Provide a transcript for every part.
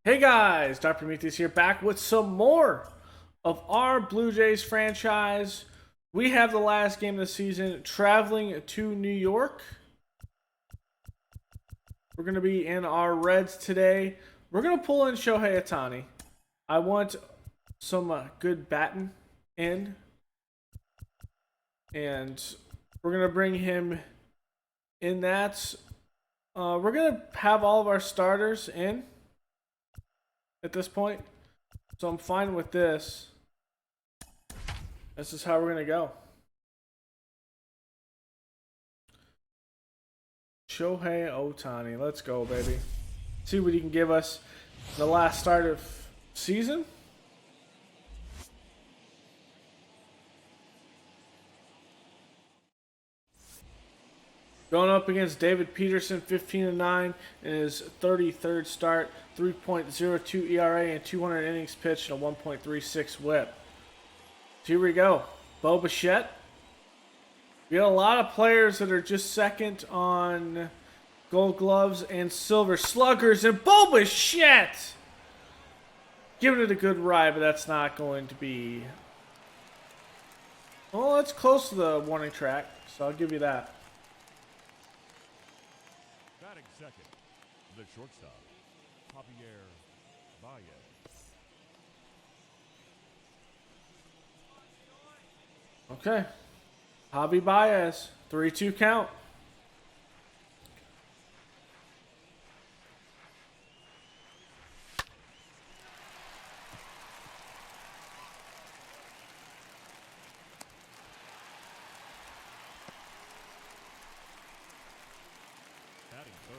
Hey guys, Dr. Prometheus here, back with some more of our Blue Jays franchise. We have the last game of the season, traveling to New York. We're going to be in our Reds today. We're going to pull in Shohei Ohtani. I want some good batting in. And we're going to bring him in that. We're going to have all of our starters in at this point, so I'm fine with this. This is how we're gonna go. Shohei Ohtani, let's go, baby. See what he can give us the last start of season. Going up against David Pearson, 15-9 in his 33rd start, 3.02 ERA and 200 innings pitched and a 1.36 WHIP. So here we go. Bitchette. We got a lot of players that are just second on Gold Gloves and Silver Sluggers, and Bitchette giving it a good ride, but that's not going to be. Well, that's close to the warning track, so I'll give you that. Second, the shortstop, Javier Baez. Okay. Javi Baez, 3-2 count.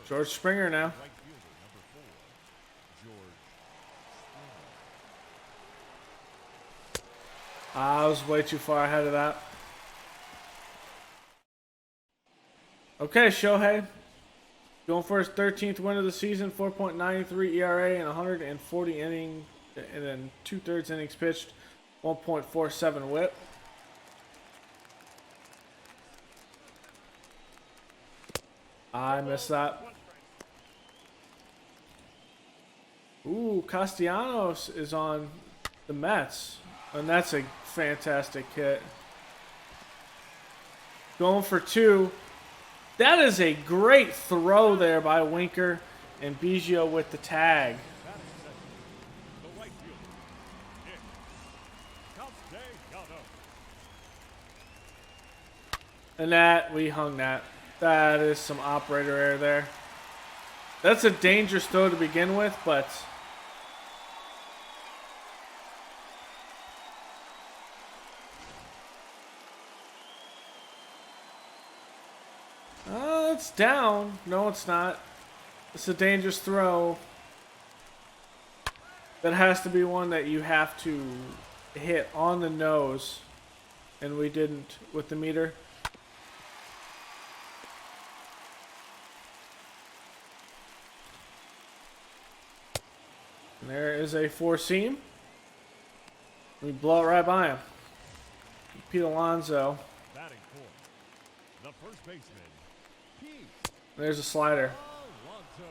George Springer now. Right fielder, number 4, George Springer. I was way too far ahead of that. Okay, Shohei. Going for his 13th win of the season, 4.93 ERA and 140 innings, and then 2/3 innings pitched, 1.47 WHIP. I missed that. Ooh, Castellanos is on the Mets, and that's a fantastic hit. Going for 2. That is a great throw there by Winker, and Biggio with the tag. The right fielder, Castellanos. And that, we hung that. That is some operator error there. That's a dangerous throw to begin with, but it's down. No, it's not. It's a dangerous throw. That has to be one that you have to hit on the nose, and we didn't with the meter. And there is a 4-seam. We blow it right by him. Pete Alonso. Batting for the first baseman, Pete There's a slider. Alonso.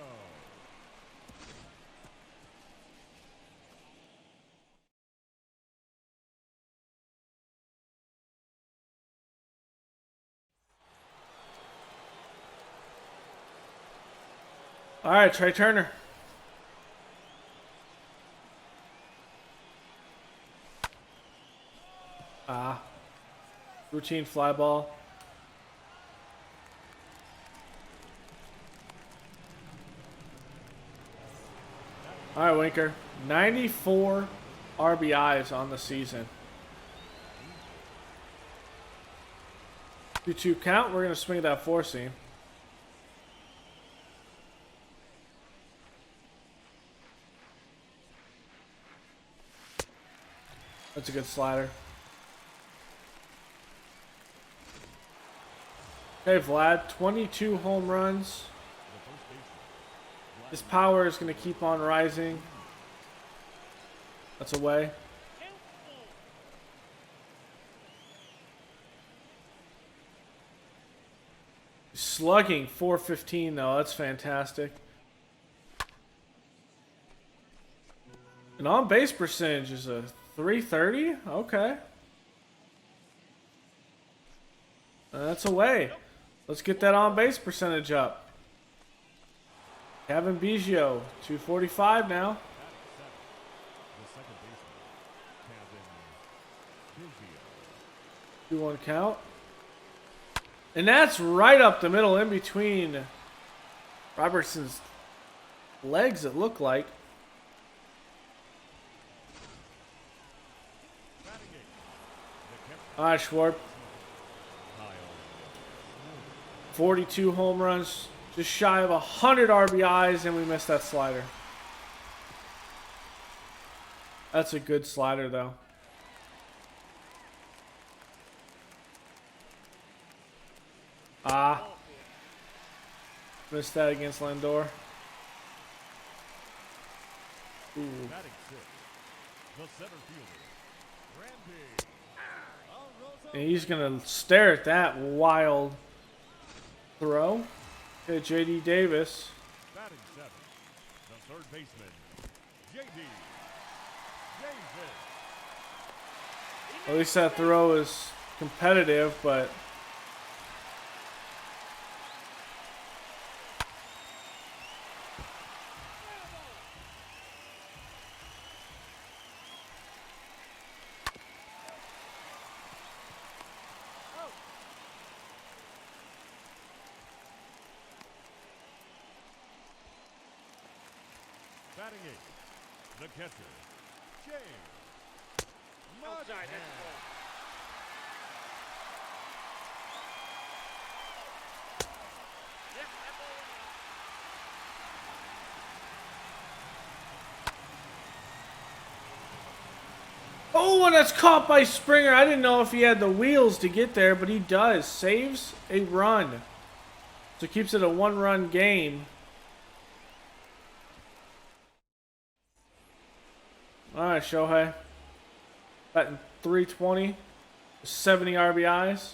All right, Trey Turner. Routine fly ball. All right, Winker. 94 RBIs on the season. 2-2 count. We're going to swing that 4-seam. That's a good slider. Okay, Vlad, 22 home runs. His power is going to keep on rising. That's away. Slugging 415 though. That's fantastic. And on base percentage is a 330. Okay. That's away. Let's get that on base percentage up. Cavan Biggo, 245 now. The second baseman, Cavan Biggo. 2-1 count. And that's right up the middle in between Robertson's legs, it looked like. All right, Schwarb. 42 home runs, just shy of 100 RBIs, and we missed that slider. That's a good slider, though. Ah. Missed that against Lindor. Ooh. Batting sixth, the center fielder, Randy. And he's going to stare at that wild throw. Okay, J.D. Davis. Batting seventh, the third baseman, J.D. Davis. At least that throw is competitive, but Batting eighth, the catcher, James. Outside, that's ball. Yep, that ball. oh, and that's caught by Springer. I didn't know if he had the wheels to get there, but he does. Saves a run. So keeps it a one-run game. All right, Shohei. Batting 320. 70 RBIs.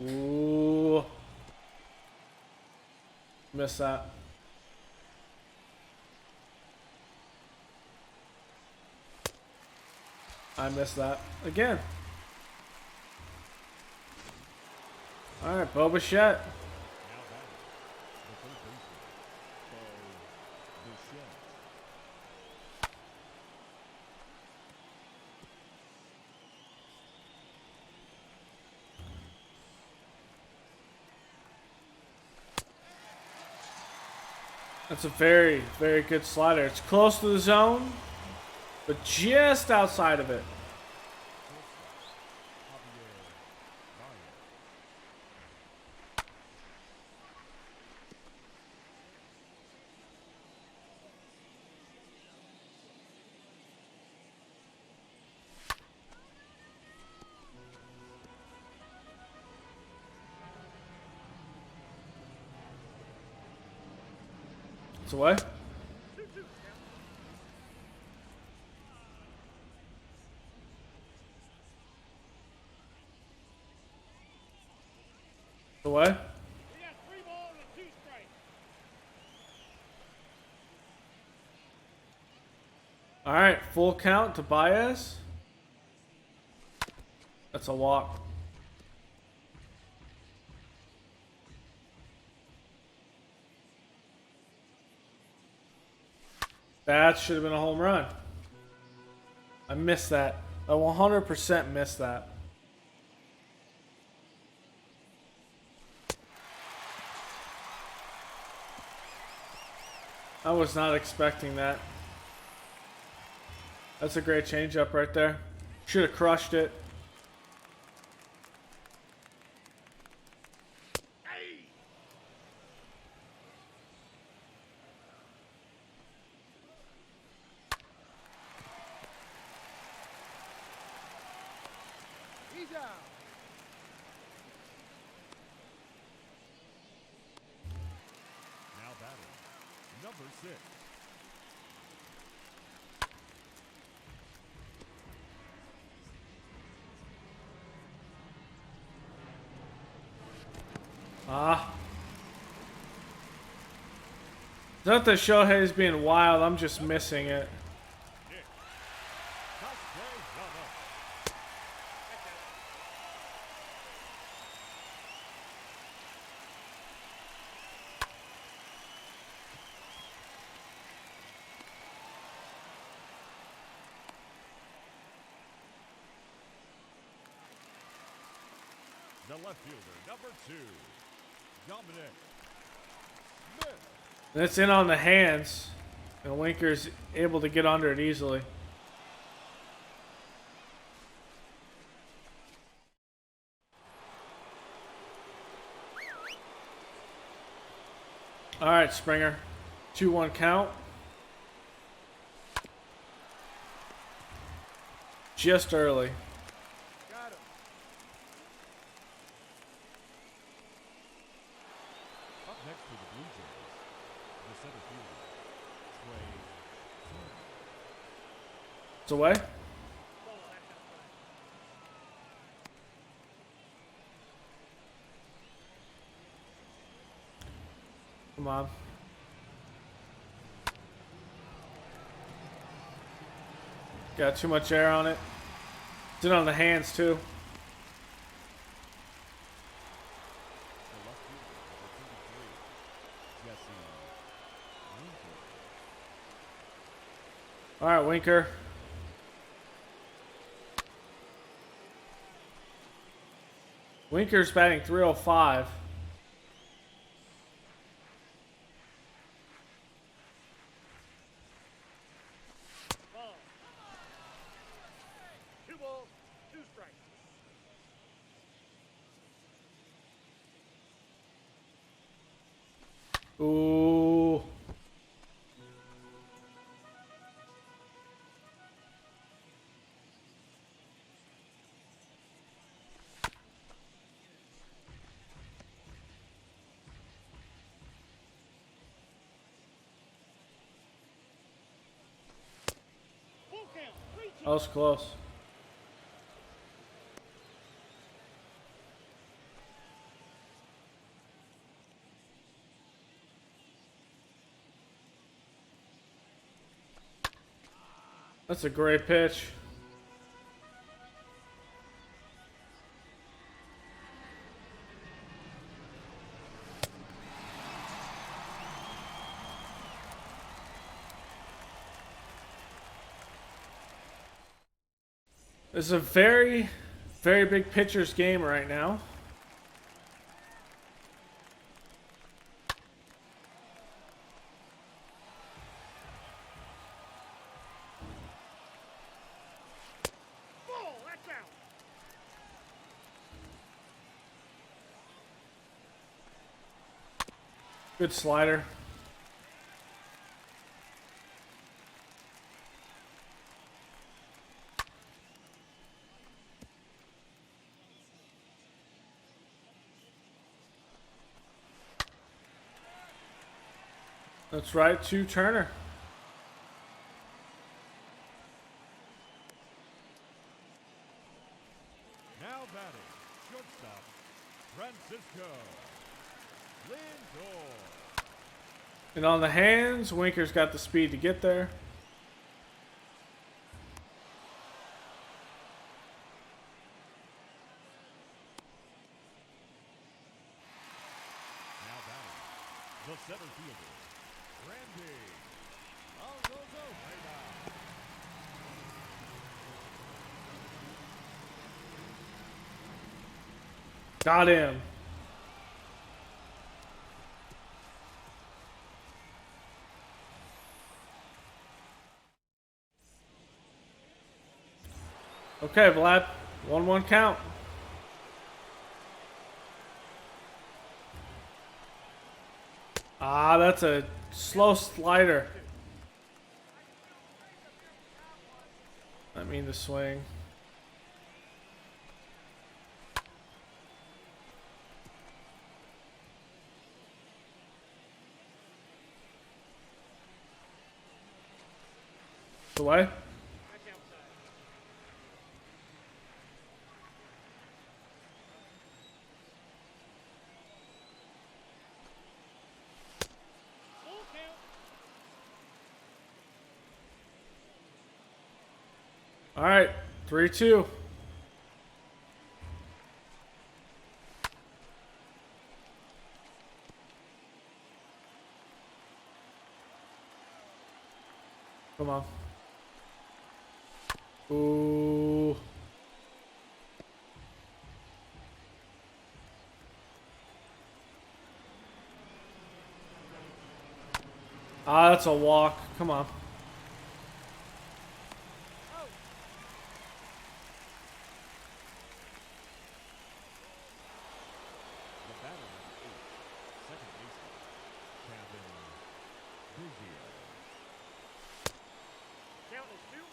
Ooh. Missed that. I missed that again. All right, Bo Bichette. That's a very, very good slider. It's close to the zone, but just outside of it. It's away. Away. We got 3 balls and 2 strikes. All right, full count to Baez. That's a walk. That should have been a home run. I missed that. I 100% missed that. I was not expecting that. That's a great changeup right there. Should have crushed it. He's out. Now batting, number 6. not that Shohei's being wild, I'm just missing it. The left fielder, number 2, Dominic Smith. And it's in on the hands. And Winker's able to get under it easily. All right, Springer. 2-1 count. Just early. Got him. Up next for the Blue Jays, the center fielder, Trey Turner. It's away. Come on. Got too much air on it. It's in on the hands too. The left fielder, number 33, Jesse Winker. All right, Winker. Winker's batting 305. Ball. 2 balls, 2 strikes. Ooh. Full count. 3-2. That was close. That's a great pitch. This is a very, very big pitcher's game right now. Ball. That's out. Good slider. That's right, to Turner. Now batting, shortstop, Francisco Lindor. And on the hands, Winker's got the speed to get there. Now batting, the center fielder, Randy Alzozo-Reyna. Got him. Okay, Vlad. 1-1 count. Ah, that's a slow slider. I mean the swing. Away. That's outside. Full count. All right, 3-2. Come on. Ooh. Ah, that's a walk. Come on. The batter number 8, second baseman, Cavan Biggo. Count is 2-1.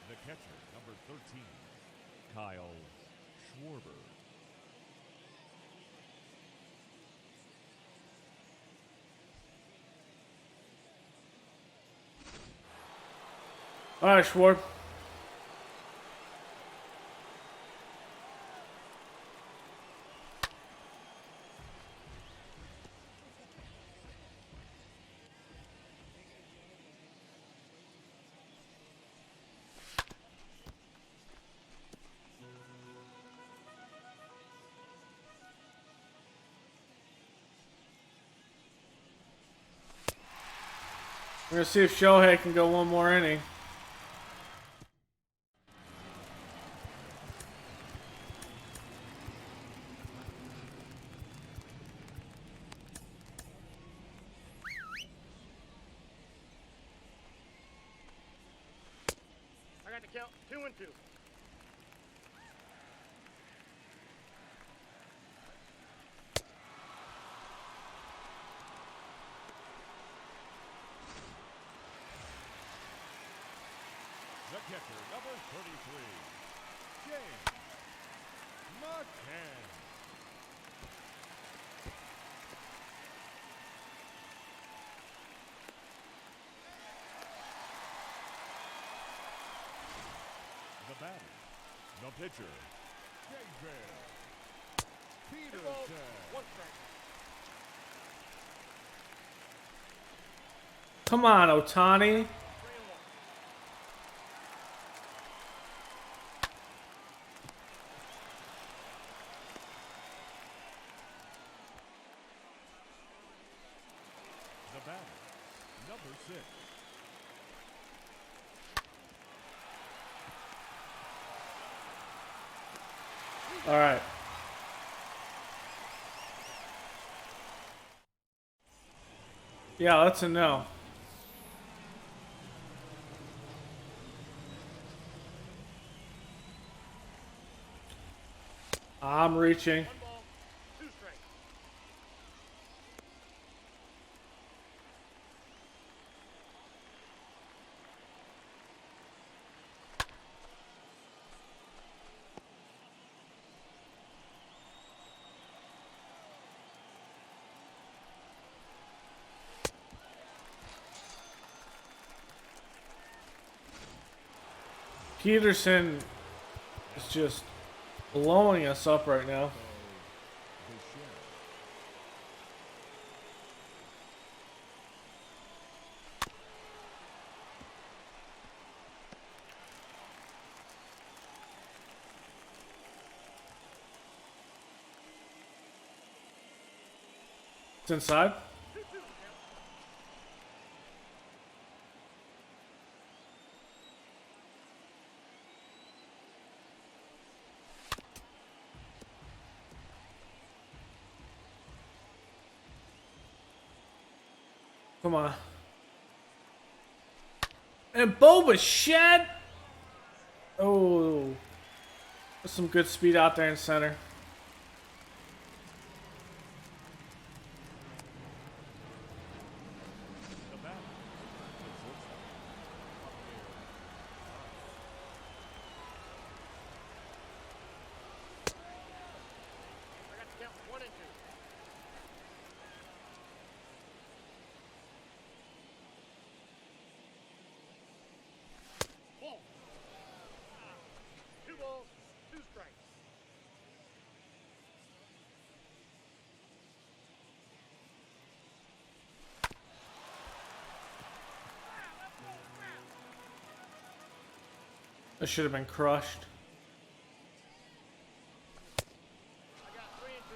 The catcher, number 13, Kyle Schwarber. All right, Schwarb. We're gonna see if Shohei can go one more inning. I got the count 2-2. The catcher, number 33, James McCann. The batter, the pitcher, Cavan Balls, Pearson. 1 strike. Come on, Ohtani. 3-1. The batter, number 6, All right. Yeah, that's a no. I'm reaching. 1 ball, 2 strikes. Peterson is just blowing us up right now. Bitchette. It's inside. 2-2 count. Come on. And Bitchette. Oh, there's some good speed out there in center. The batter, the shortstop, Vladimir That should have been crushed. I got 3 and 2.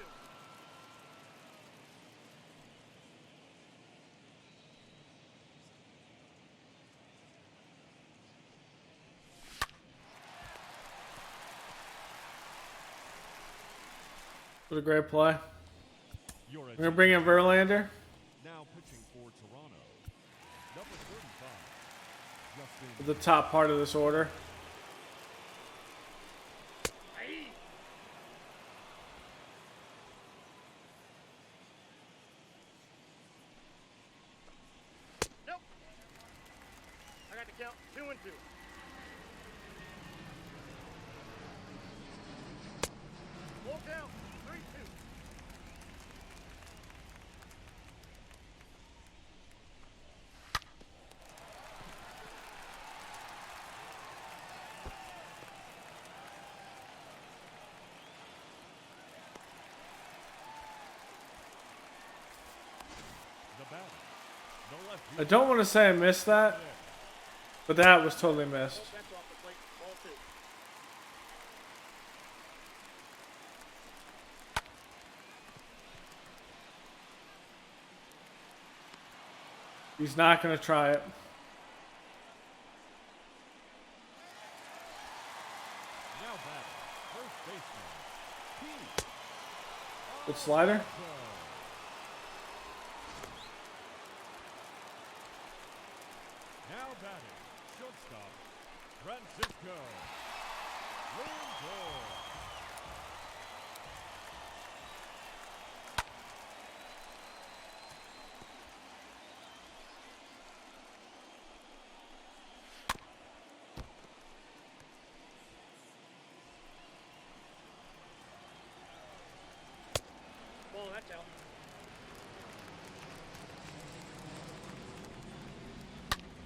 What a great play. Your We're gonna bring in Verlander. now pitching for Toronto. Number 35. Justin. The top part of this order. Aye. Nope. I got the count 2 and 2. Full count 3-2. The batter. No left I field. don't want to say I missed that, but that was totally missed. Both bets off the plate. Ball 2. He's not gonna try it. Now batting. First baseman. Pete. Good slider. Now batting. Shortstop. Francisco. Lindor. Ball, that's out.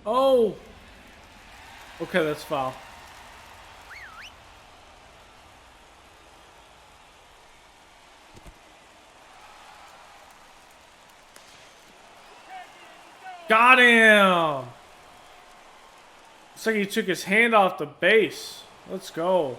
Oh! Okay, that's foul. Got him! Looks like he took his hand off the base. Let's go.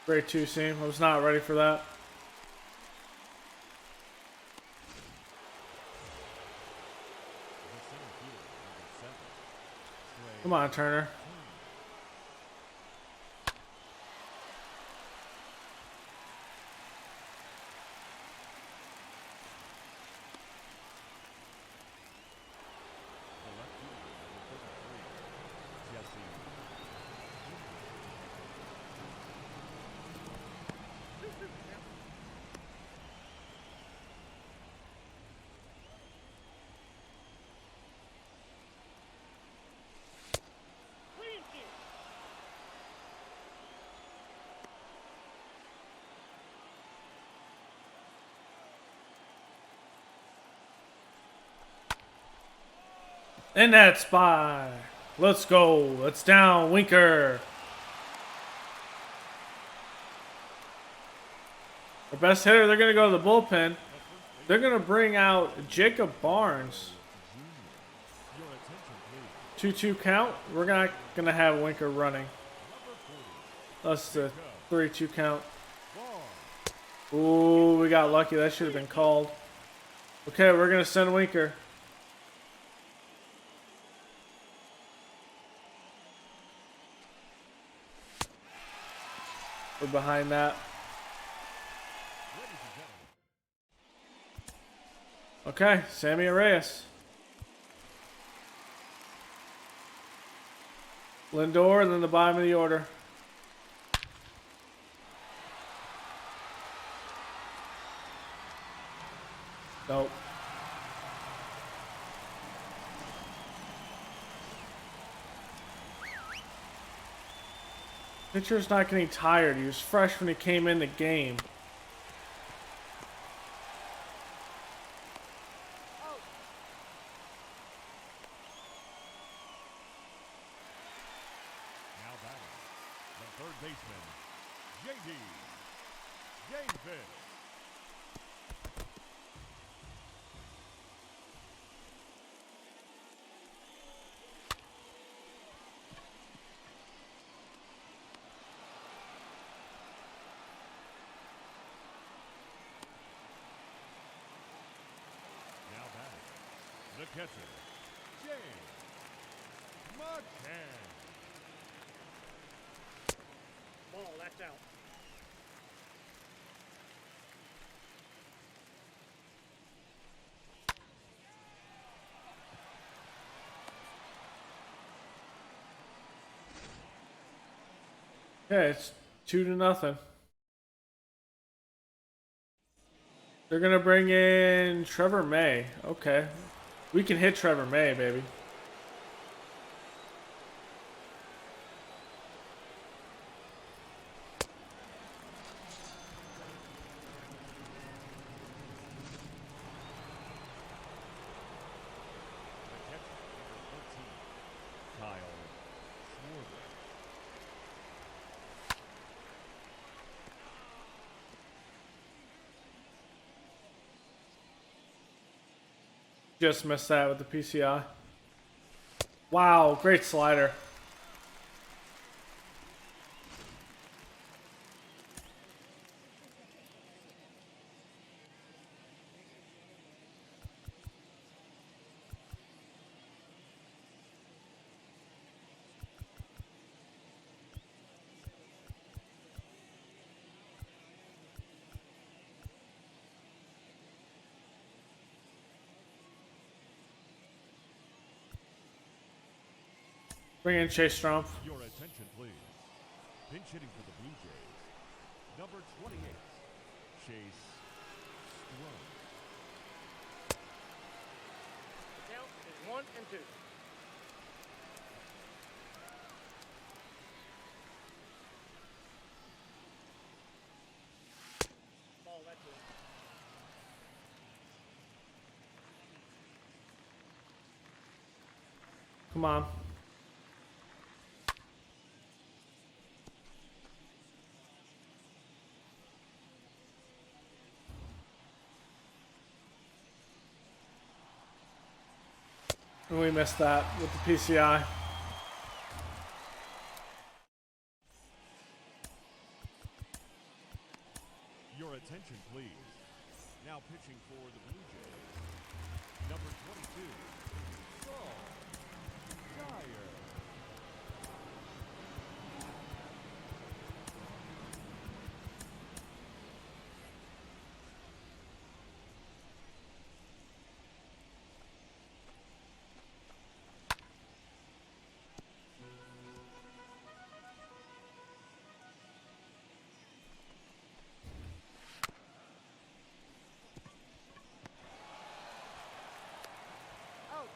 Great two seam. I was not ready for that. Come on, Turner. In that spot. Let's go. Let's down, Winker. Our best hitter, they're going to go to the bullpen. They're going to bring out Jacob Barnes. 2-2 count. We're not going to have Winker running. That's the 3-2 count. Ooh, we got lucky. That should have been called. Okay, we're going to send Winker. We're behind that. Okay, Sammy Reyes. Lindor, and then the bottom of the order. Nope. Pitcher's not getting tired. He was fresh when he came in the game. Now batting, the third baseman, J.D. Davis. Now batting, the catcher, James McCann. Ball, that's out. Okay, it's 2-0. They're gonna bring in Trevor May. Okay, we can hit Trevor May, baby. The catcher, number 13, Kyle Schwarber. Just missed that with the PCI. Wow, great slider. Bring in Chase Strumpf. Your attention, please. Pinch hitting for the Blue Jays, number 28, Chase Strunk. The count is 1-2. Ball, that's it. Come on. And we missed that with the PCI. Your attention, please. Now pitching for the Blue Jays, number 22, SoL. Out.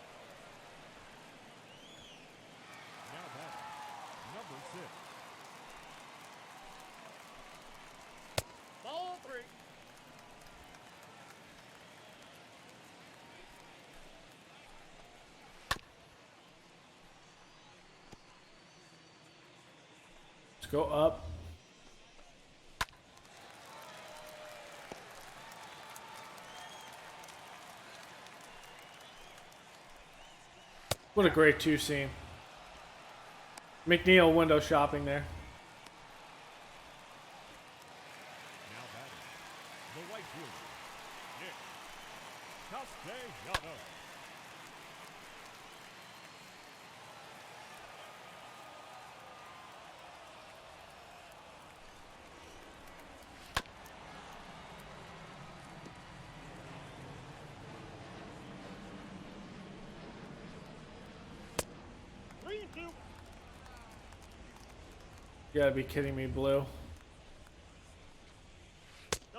Now batting, number 6, Ball 3. Let's go up. What a great two seam. McNeil window shopping there. now batting, the right fielder, Nick Castellanos. You You gotta be kidding me, Blue. Nope,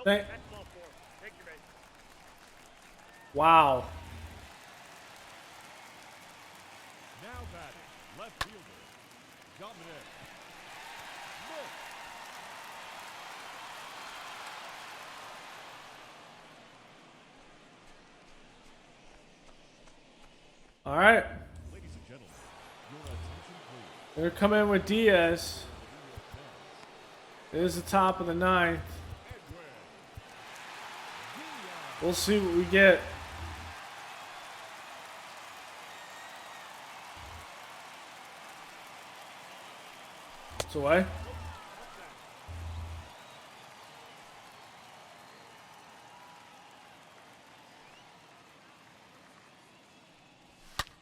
Thank- that's ball 4. Take your base. Wow. Now batting, left fielder, Dominic All right. Ladies and gentlemen, your attention please. They're coming with Diaz. It is the top of the ninth. We'll see what we get. It's away.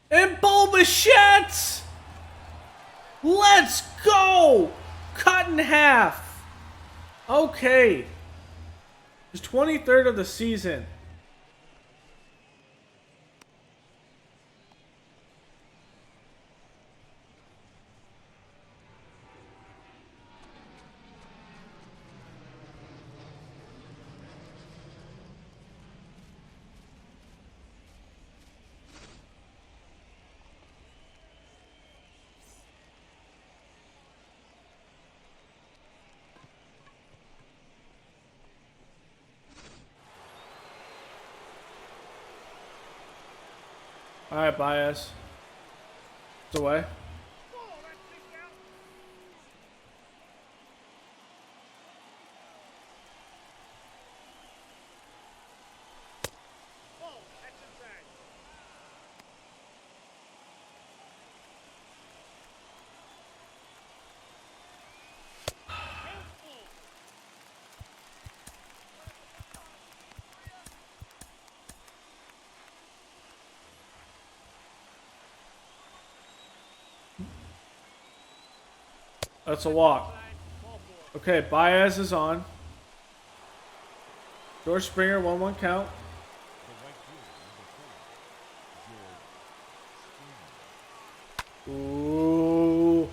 And Bitchette! Let's go! Cut in half. Okay. His 23rd of the season. All right, Baez. It's away. Oh, that's kicked out. Oh, that's inside. That's a walk. Okay, Baez is on. George Springer, 1-1 count. Ooh.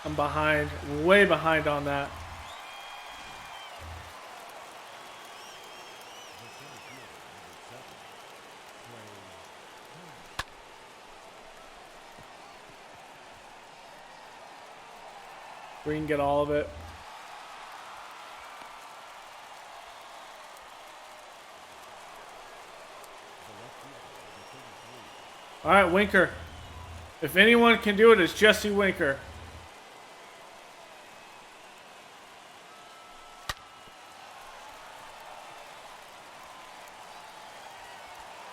I'm behind, way behind on that. We can get all of it. All right, Winker. If anyone can do it, it's Jesse Winker.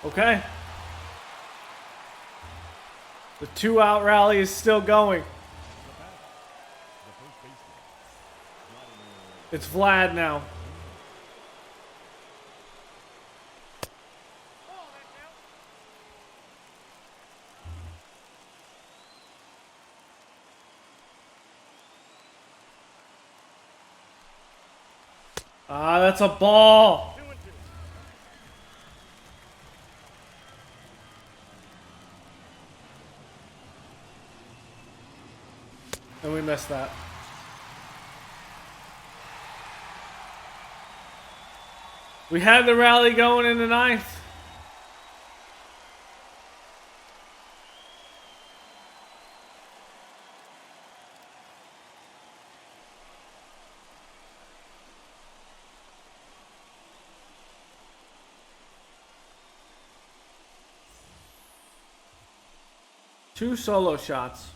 Okay. The 2-out rally is still going. It's Vlad now. Ah, that's a ball. And we missed that. We had the rally going in the ninth. Two solo shots.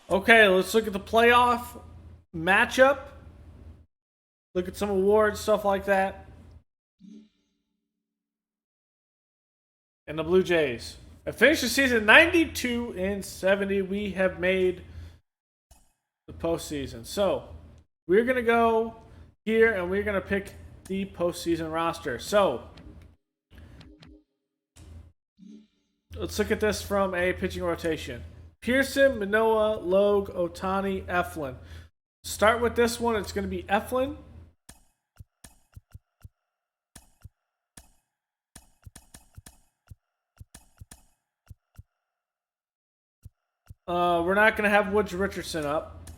Okay, let's look at the playoff matchup. Look at some awards, stuff like that. And the Blue Jays have finished the season 92-70. We have made the postseason. So, we're going to go here and we're going to pick the postseason roster. So, let's look at this from a pitching rotation. Pearson, Manoa, Logue, Ohtani, Eflin. Start with this one. It's going to be Eflin. We're not going to have Woods Richardson up.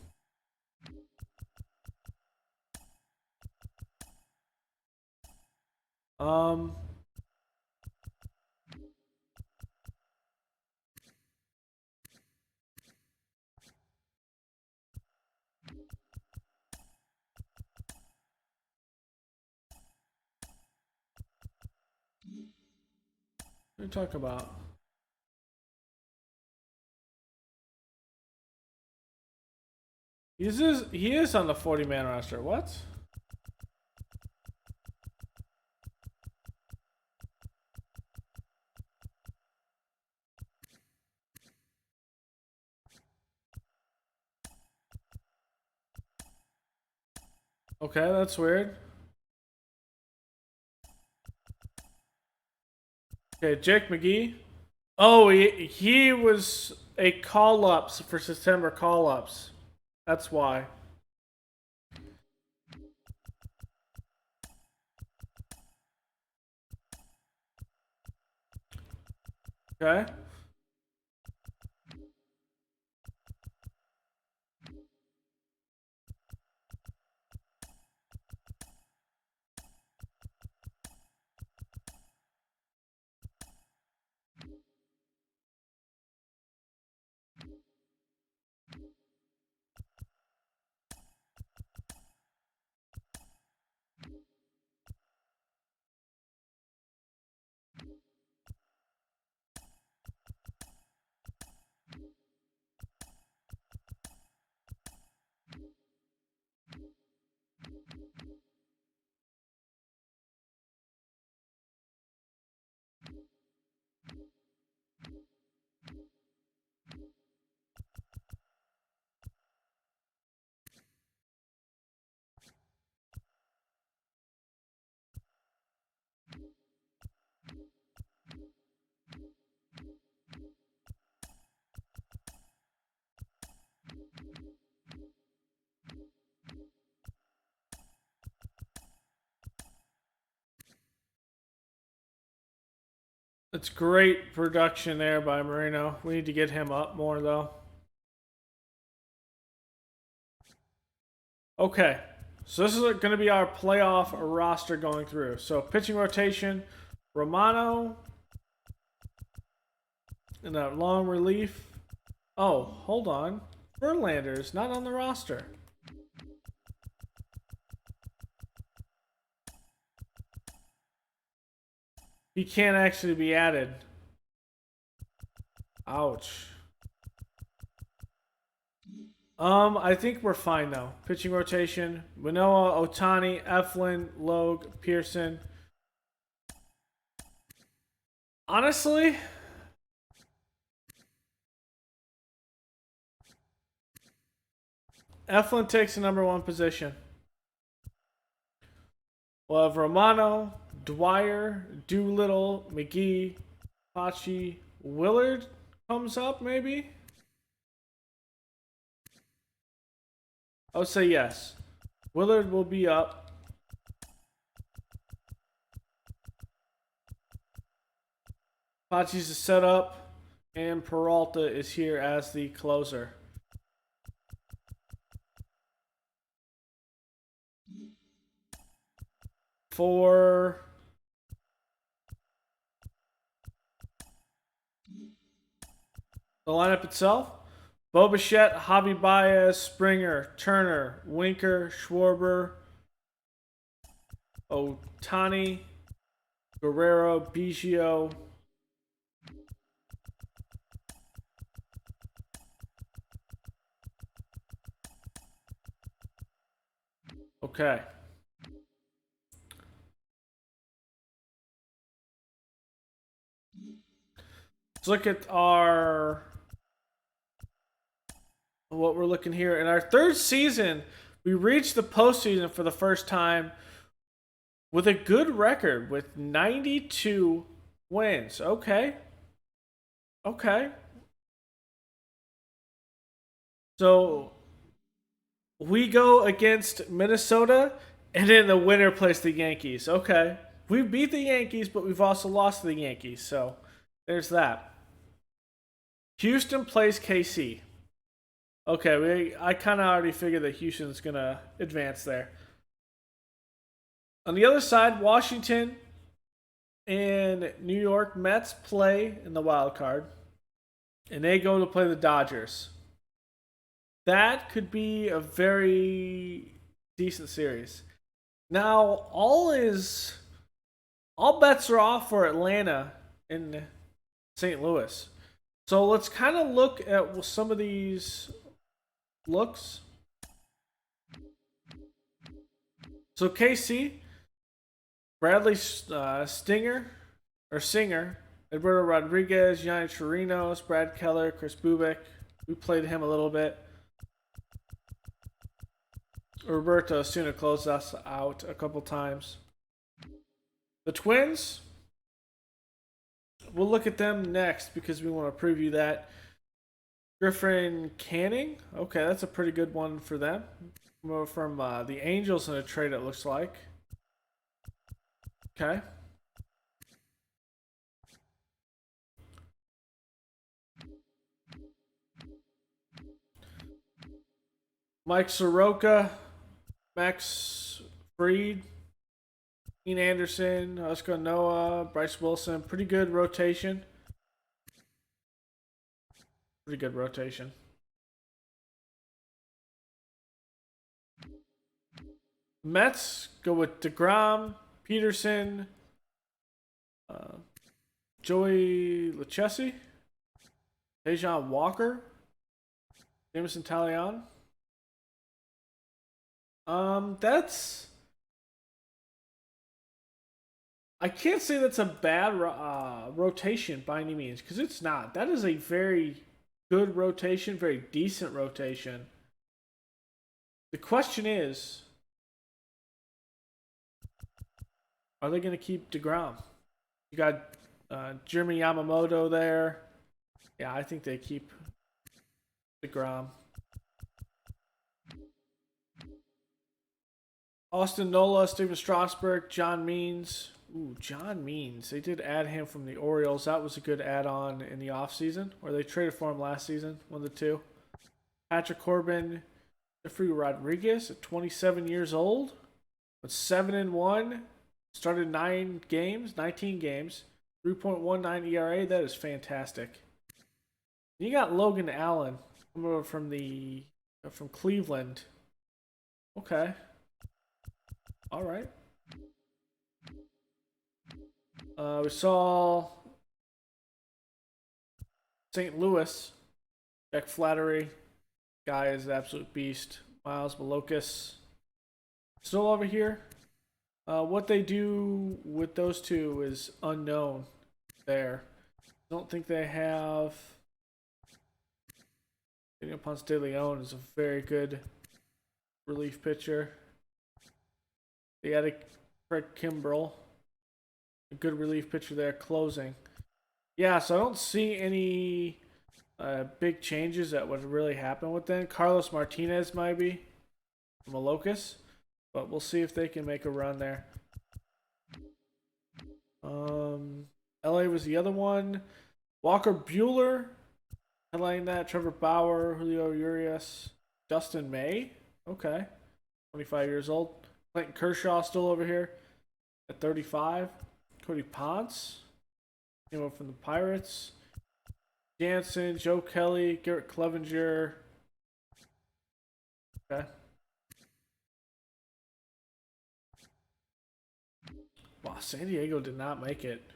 What are you talking about? He is on the 40-man roster. What? Okay, that's weird. Okay, Jake McGee. Oh, he was a call-ups for September call-ups. That's why. Okay. It's great production there by Marino. We need to get him up more, though. Okay. So this is going to be our playoff roster going through. So pitching rotation, Romano. In that long relief. Oh, hold on. Verlander's not on the roster. He can't actually be added. Ouch. I think we're fine though. Pitching rotation: Manoa, Ohtani, Eflin, Logue, Pearson. Honestly, Eflin takes the #1 position. We'll have Romano, Dwyer, Doolittle, McGee, Pachi, Willard comes up maybe? I would say yes. Willard will be up. Pachi's a setup, and Peralta is here as the closer. For the lineup itself, Bitchette, Javi Baez, Springer, Turner, Winker, Schwarber, Ohtani, Guerrero, Biggio, okay. Let's look at what we're looking here. In our third season, We reached the postseason for the first time with a good record with 92 wins. Okay. So we go against Minnesota, and then the winner plays the Yankees. Okay. We beat the Yankees, but we've also lost to the Yankees. So there's that. Houston plays KC. Okay, I kind of already figured that Houston's going to advance there. On the other side, Washington and New York Mets play in the wild card, and they go to play the Dodgers. That could be a very decent series. Now, all bets are off for Atlanta and St. Louis. So let's kind of look at some of these looks. So KC, Bradley Singer, Eduardo Rodriguez, Yanni Chirinos, Brad Keller, Chris Bubik. We played him a little bit. Roberto Osuna closed us out a couple times. The Twins, we'll look at them next because we want to preview that. Griffin Canning, okay, that's a pretty good one for them. From the Angels in a trade, it looks like. Okay. Mike Soroka, Max Fried, Ian Anderson, Oscar Noah, Bryce Wilson. Pretty good rotation. Mets go with DeGrom, Peterson, Joey Lucchesi, Dejan Walker, Jameson Taillon. I can't say that's a bad rotation by any means, because it's not. That is a very good rotation, very decent rotation. The question is, are they going to keep DeGrom? You got Jeremy Yamamoto there. Yeah, I think they keep DeGrom. Austin Nola, Steven Strasburg, John Means. Ooh, John Means. They did add him from the Orioles. That was a good add-on in the offseason. Or they traded for him last season, one of the two. Patrick Corbin, Jeffrey Rodriguez at 27 years old. With 7-1. Started 19 games. 3.19 ERA. That is fantastic. You got Logan Allen from Cleveland. Okay. All right. We saw St. Louis. Jack Flattery. Guy is an absolute beast. Miles Malokis. Still over here. What they do with those two is unknown there. I don't think they have... Daniel Ponce de Leon is a very good relief pitcher. They added Craig Kimbrell. A good relief pitcher there, closing. Yeah, so I don't see any big changes that would really happen with them. Carlos Martinez might be from a Locust, but we'll see if they can make a run there. LA was the other one. Walker Buehler, headlining that. Trevor Bauer, Julio Urias, Dustin May. Okay, 25 years old. Clayton Kershaw still over here at 35. Cody Ponce came over from the Pirates. Jansen, Joe Kelly, Garrett Clevenger. Okay. Wow, San Diego did not make it.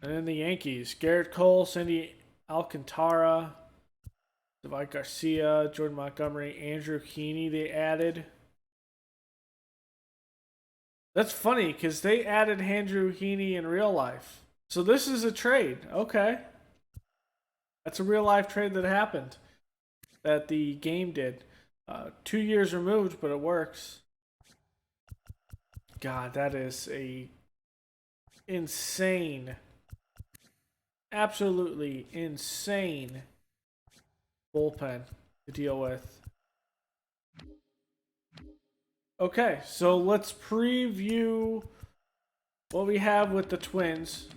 And then the Yankees. Garrett Cole, Sandy Alcantara, Davide Garcia, Jordan Montgomery, Andrew Heaney they added. That's funny because they added Andrew Heaney in real life. So this is a trade. Okay. That's a real life trade that happened. That the game did. 2 years removed, but it works. God, that is a insane, absolutely insane bullpen to deal with. Okay, so let's preview what we have with the Twins.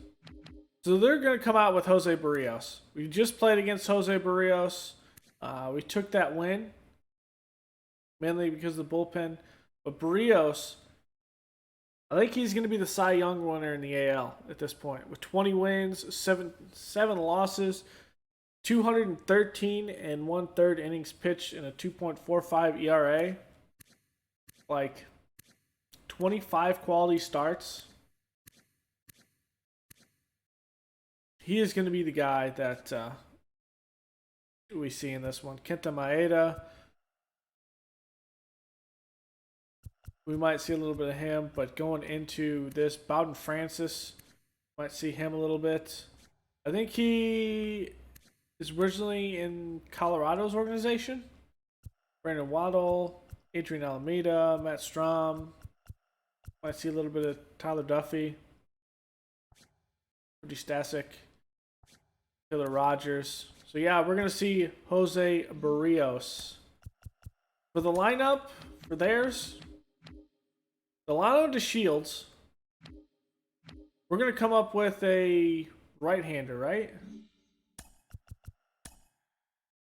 So they're going to come out with Jose Barrios. We just played against Jose Barrios. We took that win, mainly because of the bullpen. But Barrios, I think he's going to be the Cy Young winner in the AL at this point. With 20 wins, seven losses, 213 and 1/3 innings pitched, and a 2.45 ERA. Like 25 quality starts. He is going to be the guy that we see in this one. Kenta Maeda. We might see a little bit of him, but going into this, Bowden Francis, might see him a little bit. I think he is originally in Colorado's organization. Brandon Waddle, Adrian Alameda, Matt Strom. Might see a little bit of Tyler Duffy. Rudy Stasek. Taylor Rogers. So yeah, we're going to see Jose Barrios. For the lineup, for theirs, Delano DeShields. We're going to come up with a right-hander, right?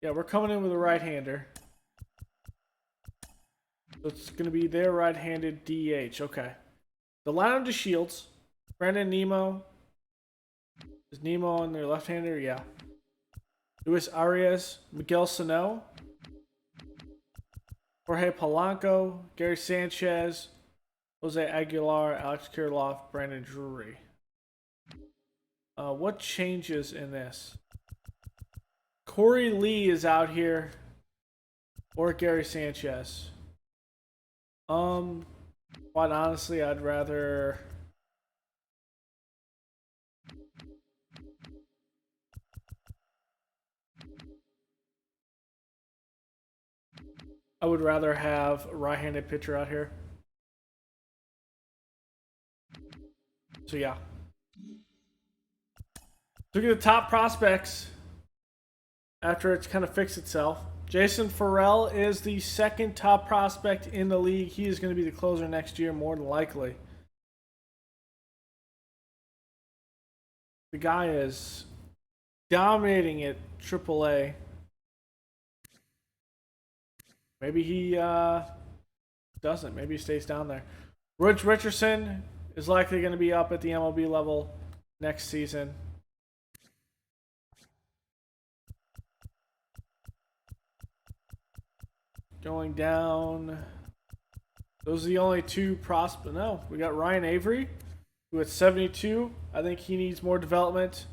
Yeah, we're coming in with a right-hander. So it's going to be their right-handed DH. Okay. Delano DeShields. Brandon Nemo. Is Nemo on their left-hander? Yeah. Luis Arias. Miguel Sano. Jorge Polanco. Gary Sanchez. Jose Aguilar. Alex Kirilloff. Brandon Drury. What changes in this? Corey Lee is out here. Or Gary Sanchez. Quite honestly, I'd rather... I would rather have a right-handed pitcher out here. So yeah. Look at the top prospects after it's kind of fixed itself. Jason Farrell is the second top prospect in the league. He is going to be the closer next year, more than likely. The guy is dominating at AAA. Maybe he doesn't. Maybe he stays down there. Rich Richardson is likely going to be up at the MLB level next season. Going down. Those are the only two prospects. No, we got Ryan Avery, who at 72. I think he needs more development.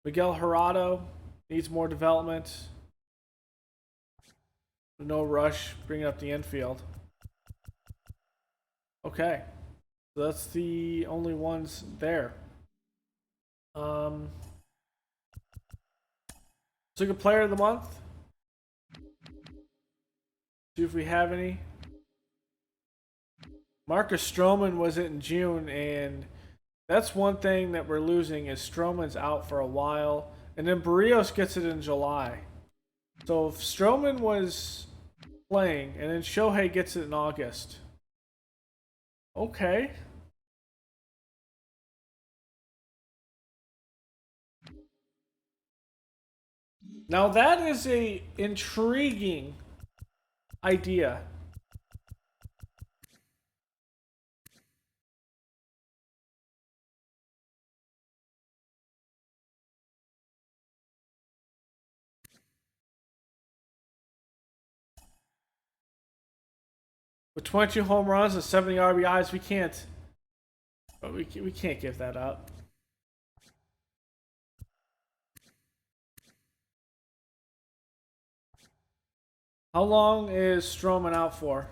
Miguel Jurado needs more development. No rush bringing up the infield. Okay. So that's the only ones there. Let's look at player of the month. See if we have any. Marcus Stroman was it in June, and that's one thing that we're losing is Stroman's out for a while, and then Barrios gets it in July. So if Stroman was playing, and then Shohei gets it in August. Okay. Now that is a intriguing idea. With 22 home runs and 70 RBIs, we can't give that up. How long is Stroman out for?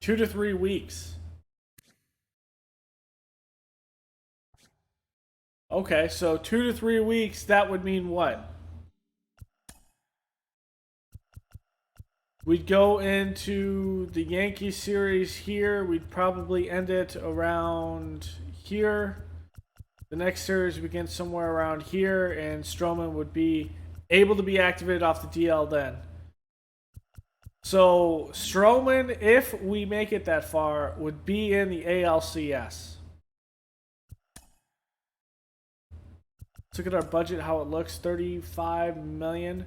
2 to 3 weeks. Okay, so 2 to 3 weeks, that would mean what? We'd go into the Yankee series here. We'd probably end it around here. The next series begins somewhere around here, and Stroman would be able to be activated off the DL then. So Stroman, if we make it that far, would be in the ALCS. Let's look at our budget, how it looks. 35 million.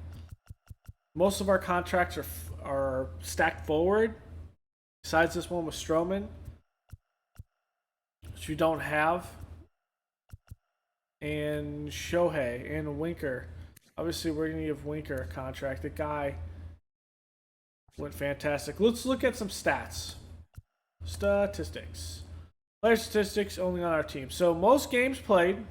Most of our contracts are stacked forward, besides this one with Stroman, which we don't have. And Shohei and Winker. Obviously, we're going to give Winker a contract. The guy went fantastic. Let's look at some stats. Statistics. Player statistics only on our team. So, most games played.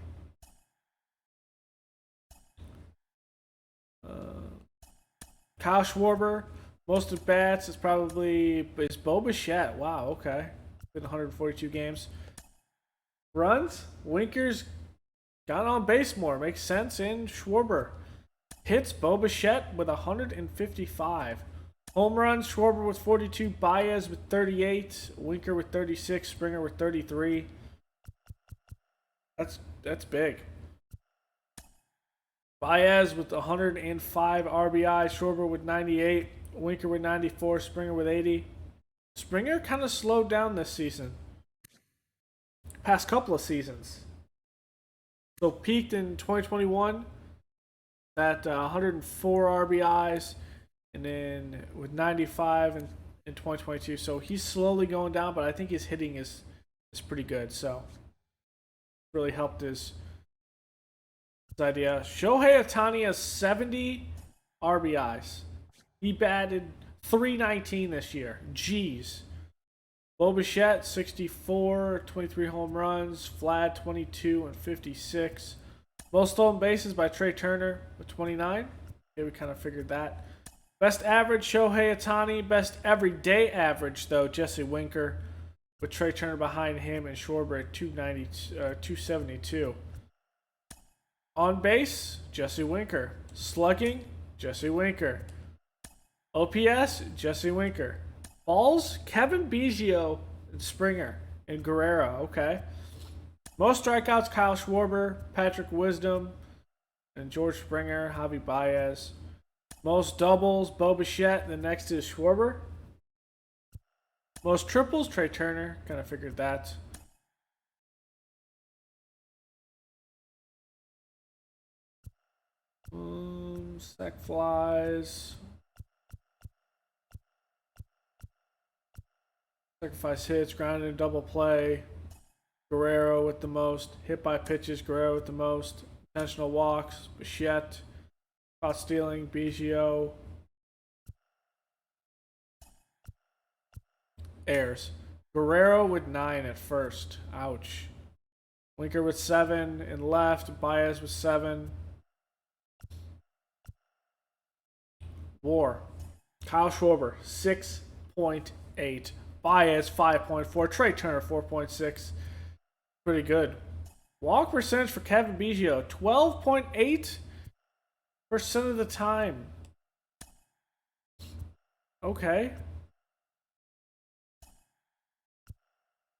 Kyle Schwarber, most at bats is Bo Bitchette. Wow, okay. Been 142 games. Runs, Winker's got on base more. Makes sense. And Schwarber. Hits, Bo Bitchette with 155. Home runs, Schwarber with 42, Baez with 38, Winker with 36, Springer with 33. That's big. Baez with 105 RBI, Schwarber with 98, Winker with 94, Springer with 80. Springer kind of slowed down this season. Past couple of seasons. So peaked in 2021 at 104 RBIs, and then with 95 in 2022. So he's slowly going down, but I think his hitting is pretty good. So really helped his idea. Shohei Ohtani has 70 RBIs. He batted .319 this year. Jeez. Bo Bichette, 64, 23 home runs. Vlad, 22 and 56. Most stolen bases by Trey Turner with 29. Okay, we kind of figured that. Best average, Shohei Ohtani. Best everyday average, though, Jesse Winker, with Trey Turner behind him and Schwarber at 272. On base, Jesse Winker. Slugging, Jesse Winker. OPS, Jesse Winker. Balls, Cavan Biggo and Springer and Guerrero. Okay. Most strikeouts, Kyle Schwarber, Patrick Wisdom, and George Springer, Javi Baez. Most doubles, Bo Bichette. The next is Schwarber. Most triples, Trey Turner. Kind of figured that. Sack flies. Sacrifice hits, grounded and double play. Guerrero with the most. Hit by pitches, Guerrero with the most. Intentional walks, Bichette. Caught stealing, Biggo. Errors. Guerrero with 9 at first. Ouch. Winker with 7 in left. Baez with 7. WAR. Kyle Schwarber, 6.8. Baez, 5.4. Trey Turner, 4.6. Pretty good. Walk percentage for Cavan Biggo, 12.8% of the time. Okay.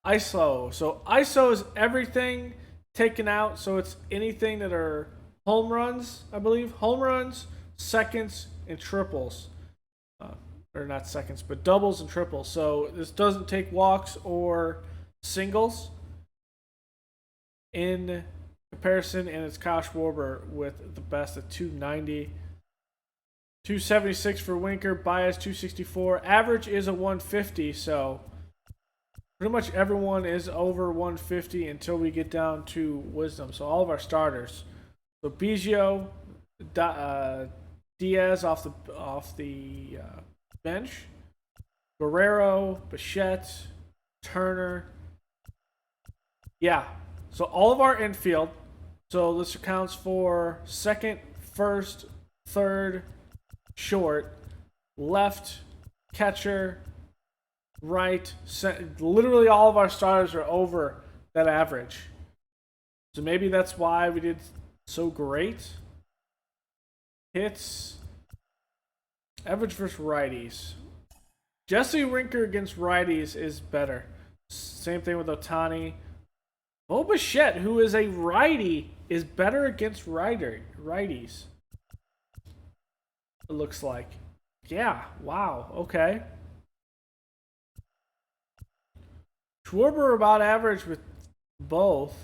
ISO. So ISO is everything taken out. So it's anything that are home runs, I believe. Home runs, seconds, and triples. Or not seconds, but doubles and triples. So this doesn't take walks or singles in comparison, and it's Kyle Schwarber with the best at 290. 276 for Winker, Baez 264. Average is a 150, so pretty much everyone is over 150 until we get down to Wisdom. So all of our starters. So Biggo, Diaz off the bench, Guerrero, Bichette, Turner. Yeah. So all of our infield. So this accounts for second, first, third, short, left, catcher, right, literally all of our starters are over that average. So maybe that's why we did so great. Hits. Average versus righties. Jesse Rinker against righties is better. Same thing with Otani. Bitchette, who is a righty, is better against righties. It looks like. Yeah, wow, okay. Schwarber about average with both.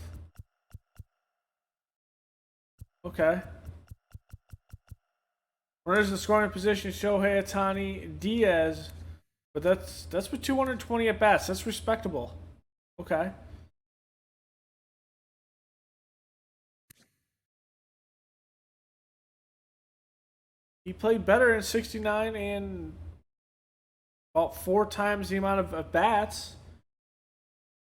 Okay. Runners in the scoring position, Shohei, Otani, Diaz. But that's with 220 at bats. That's respectable. Okay. He played better in 69 and about 4 times the amount of bats.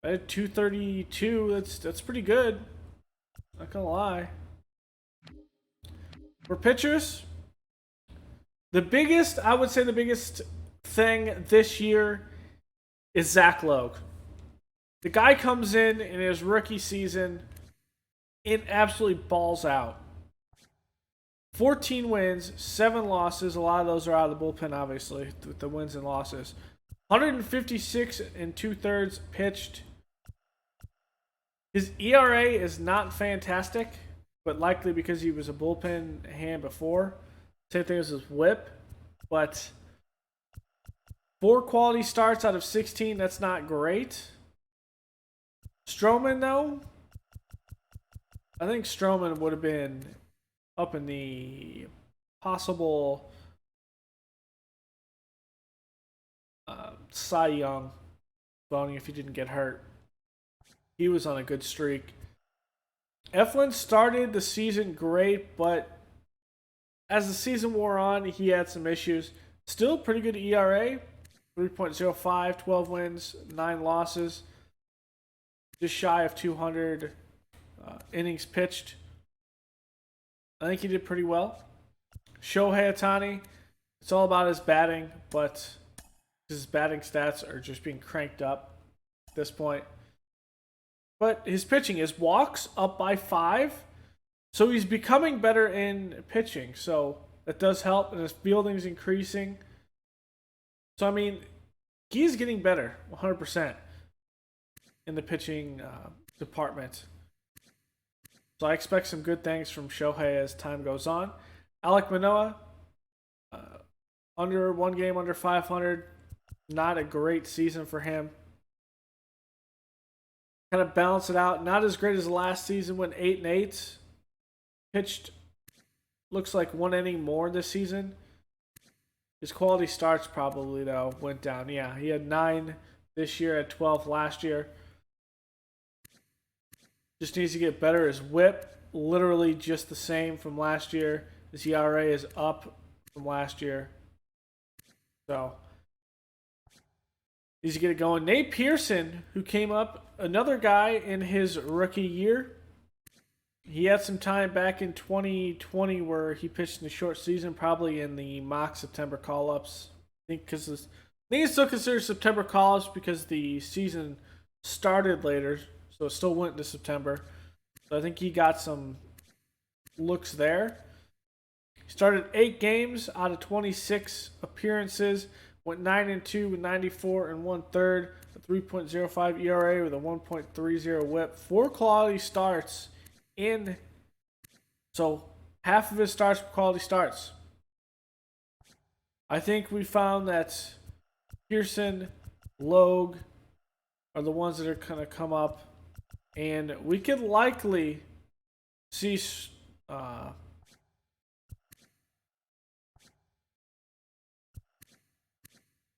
At 232, that's pretty good. Not gonna lie. For pitchers, I would say the biggest thing this year is Zach Logue. The guy comes in his rookie season and absolutely balls out. 14 wins, 7 losses. A lot of those are out of the bullpen, obviously, with the wins and losses. 156 and 2/3 pitched. His ERA is not fantastic, but likely because he was a bullpen hand before. Same thing as his whip. But 4 quality starts out of 16, that's not great. Stroman, though, I think Stroman would have been up in the possible Cy Young voting if he didn't get hurt. He was on a good streak. Eflin started the season great, but as the season wore on, he had some issues. Still pretty good ERA, 3.05, 12 wins, 9 losses. Just shy of 200 innings pitched. I think he did pretty well. Shohei Otani, it's all about his batting, but his batting stats are just being cranked up at this point. But his pitching, his walks up by 5. So he's becoming better in pitching. So that does help, and his fielding's increasing. So, I mean, he's getting better, 100%, in the pitching department. So I expect some good things from Shohei as time goes on. Alec Manoa, under 1 game, under 500. Not a great season for him. Kind of balance it out. Not as great as the last season, went 8-8. Pitched, looks like 1 inning more this season. His quality starts probably, though, went down. Yeah, he had 9 this year, had 12 last year. Just needs to get better. His whip, literally just the same from last year. His ERA is up from last year. So, needs to get it going. Nate Pearson, who came up, another guy in his rookie year. He had some time back in 2020 where he pitched in the short season, probably in the mock September call-ups. I think it's still considered September call-ups because the season started later, so it still went into September. So I think he got some looks there. He started 8 games out of 26 appearances, went 9-2 with 94 and 1/3, a 3.05 ERA with a 1.30 WHIP. 4 quality starts in, so half of his starts were quality starts. I think we found that Pearson, Logue are the ones that are going to come up, and we could likely see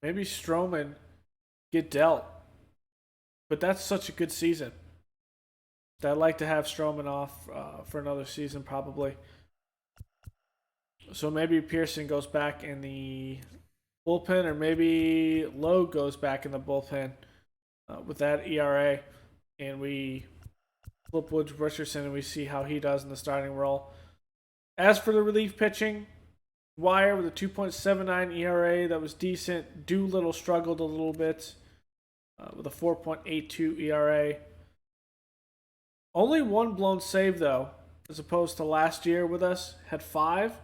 maybe Stroman get dealt. But that's such a good season. I'd like to have Stroman off for another season probably. So maybe Pearson goes back in the bullpen, or maybe Logue goes back in the bullpen with that ERA, and we flip Woods Richardson and we see how he does in the starting role. As for the relief pitching, Wire with a 2.79 ERA, that was decent. Doolittle struggled a little bit with a 4.82 ERA. Only 1 blown save, though, as opposed to last year with us. Had 5,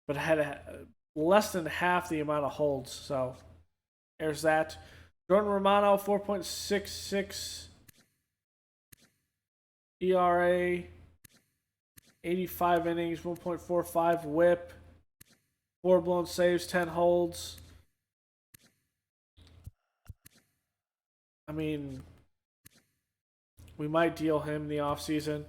but had less than half the amount of holds. So there's that. Jordan Romano, 4.66 ERA, 85 innings, 1.45 whip, 4 blown saves, 10 holds. I mean, we might deal him in the offseason.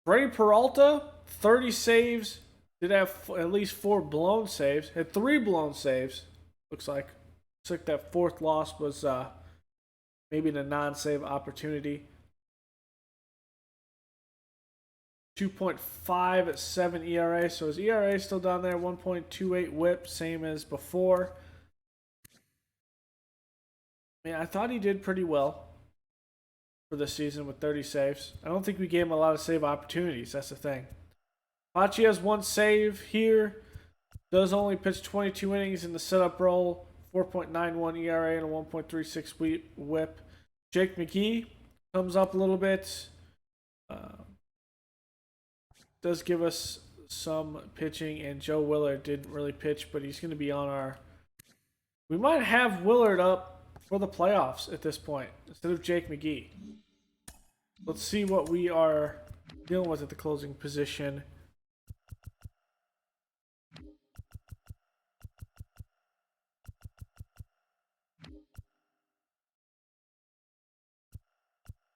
Brady Peralta, 30 saves. Did have at least 4 blown saves. Had 3 blown saves. Looks like that fourth loss was maybe the non-save opportunity. 2.5 at 7 ERA. So his ERA is still down there. 1.28 whip, same as before. I mean, I thought he did pretty well for the season with 30 saves. I don't think we gave him a lot of save opportunities. That's the thing. Pachi has 1 save here. Does only pitch 22 innings in the setup role. 4.91 ERA and a 1.36 whip. Jake McGee comes up a little bit. Does give us some pitching, and Joe Willard didn't really pitch, but he's going to be on our... We might have Willard up for the playoffs at this point instead of Jake McGee. Let's see what we are dealing with at the closing position.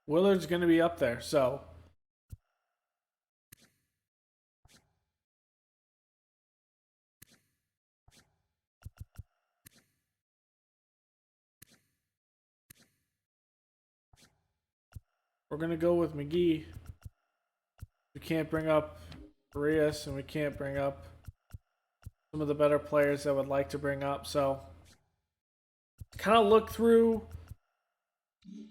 Willard's going to be up there, so... We're going to go with McGee. We can't bring up Arias, and we can't bring up some of the better players that would like to bring up. So, kind of look through.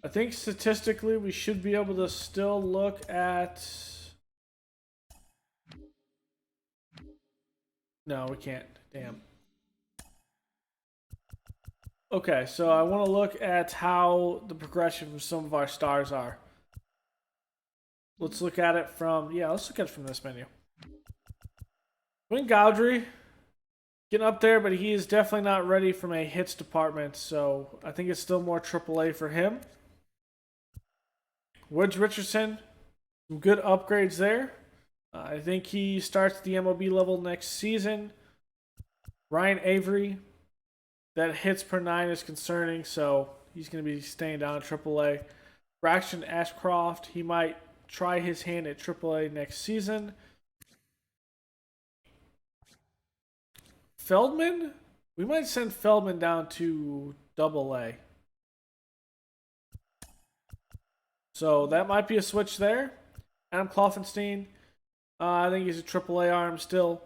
I think statistically we should be able to still look at... No, we can't. Damn. Okay, so I want to look at how the progression of some of our stars are. Let's look at it from, let's look at it from this menu. Win Gaudry, getting up there, but he is definitely not ready from a hits department, so I think it's still more AAA for him. Woods Richardson, some good upgrades there. I think he starts at the MLB level next season. Ryan Avery, that hits per 9 is concerning, so he's going to be staying down at AAA. Braxton Ashcroft, he might try his hand at AAA next season. Feldman? We might send Feldman down to AA. So that might be a switch there. Adam Kloffenstein. I think he's a AAA arm still.